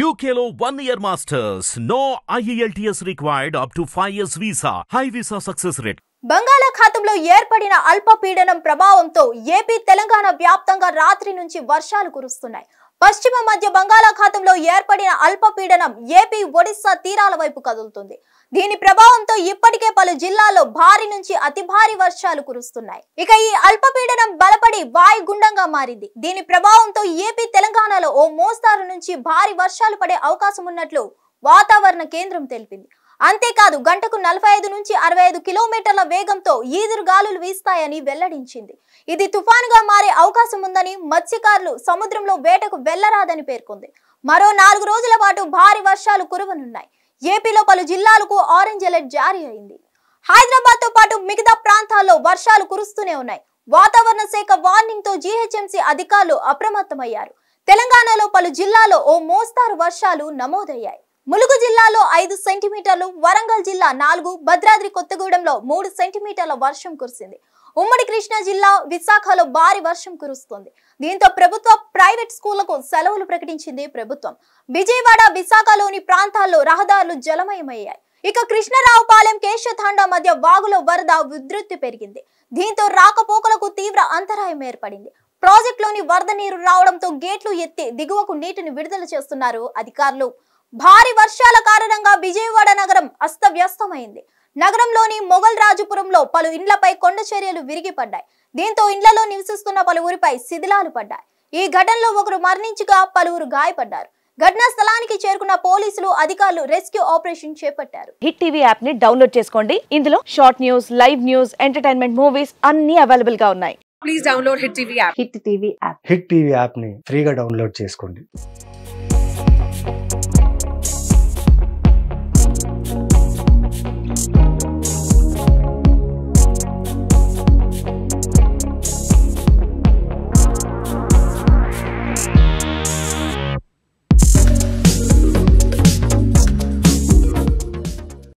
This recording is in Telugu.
UKలో 1 year masters. No IELTS required up to 5 years visa. High visa success rate. బంగాళాఖాతంలో ఏర్పడిన అల్పపీడనం ప్రభావంతో ఏపీ తెలంగాణ వ్యాప్తంగా రాత్రి నుంచి వర్షాలు కురుస్తున్నాయి. పశ్చిమ మధ్య బంగాళాఖాతంలో ఏర్పడిన అల్పపీడనం ఏపీ ఒడిశా తీరాల వైపు కదులుతుంది. దీని ప్రభావంతో ఇప్పటికే పలు జిల్లాల్లో భారీ నుంచి అతి భారీ వర్షాలు కురుస్తున్నాయి. ఇక ఈ అల్పపీడనం బలపడి వాయుగుండంగా మారింది. దీని ప్రభావంతో ఏపీ తెలంగాణలో ఓ మోస్తారు నుంచి భారీ వర్షాలు పడే అవకాశం ఉన్నట్లు వాతావరణ కేంద్రం తెలిపింది. అంతేకాదు గంటకు 45 నుంచి 65 కిలోమీటర్ల వేగంతో ఈదురు గాలులు వీస్తాయని వెల్లడించింది. ఇది తుఫానుగా మారే అవకాశం ఉందని మత్స్యకారులు సముద్రంలో వేటకు వెళ్లరాదని పేర్కొంది. మరో 4 రోజుల పాటు భారీ వర్షాలు కురవనున్నాయి. ఏపీలో పలు జిల్లాలకు ఆరెంజ్ అలర్ట్ జారీ అయింది. హైదరాబాద్ తో పాటు మిగతా ప్రాంతాల్లో వర్షాలు కురుస్తూనే ఉన్నాయి. వాతావరణ శాఖ వార్నింగ్ తో జీహెచ్ఎంసీ అధికారులు అప్రమత్తమయ్యారు. తెలంగాణలో పలు జిల్లాల్లో ఓ మోస్తారు వర్షాలు నమోదయ్యాయి. ములుగు జిల్లాలో 5 సెంటీమీటర్లు, వరంగల్ జిల్లా 4, భద్రాద్రి కొత్తగూడెంలో 3 సెంటీమీటర్ల వర్షం కురిసింది. ఉమ్మడి కృష్ణా జిల్లా విశాఖలో భారీ వర్షం కురుస్తుంది. దీంతో ప్రభుత్వ ప్రైవేట్ స్కూళ్లకు సెలవులు ప్రకటించింది ప్రభుత్వం. విజయవాడ, విశాఖలోని ప్రాంతాల్లో రహదారులు జలమయమయ్యాయి. ఇక కృష్ణరావుపాలెం, కేశతాండా మధ్య వాగులో వరద ఉధృతి పెరిగింది. దీంతో రాకపోకలకు తీవ్ర అంతరాయం ఏర్పడింది. ప్రాజెక్టులోని వరద నీరు రావడంతో గేట్లు ఎత్తి దిగువకు నీటిని విడుదల చేస్తున్నారు అధికారులు. భారీ వర్షాల కారణంగా విజయవాడ నగరం అస్తవ్యస్తమైంది. నగరంలోని మొగల్ రాజుపురంలో పలు ఇండ్లపై కొండ చర్యలు విరిగిపడ్డాయి. దీంతో ఇండ్లలో నివసిస్తున్న పలువురిపై శిథిలాలు పడ్డాయి. ఈ ఘటనలో ఒకరు మరణించగా పలువురు గాయపడ్డారు. ఘటనా స్థలానికి చేరుకున్న పోలీసులు, అధికారులు రెస్క్యూ ఆపరేషన్ చేపట్టారు. హిట్ టీవీ యాప్ ని డౌన్లోడ్ చేసుకోండి. ఇందులో short news, live news, entertainment movies అన్ని అవైలబుల్ గా ఉన్నాయి. Please download Hit TV app. Hit TV app. Hit TV app ని ఫ్రీగా డౌన్లోడ్ చేసుకోండి.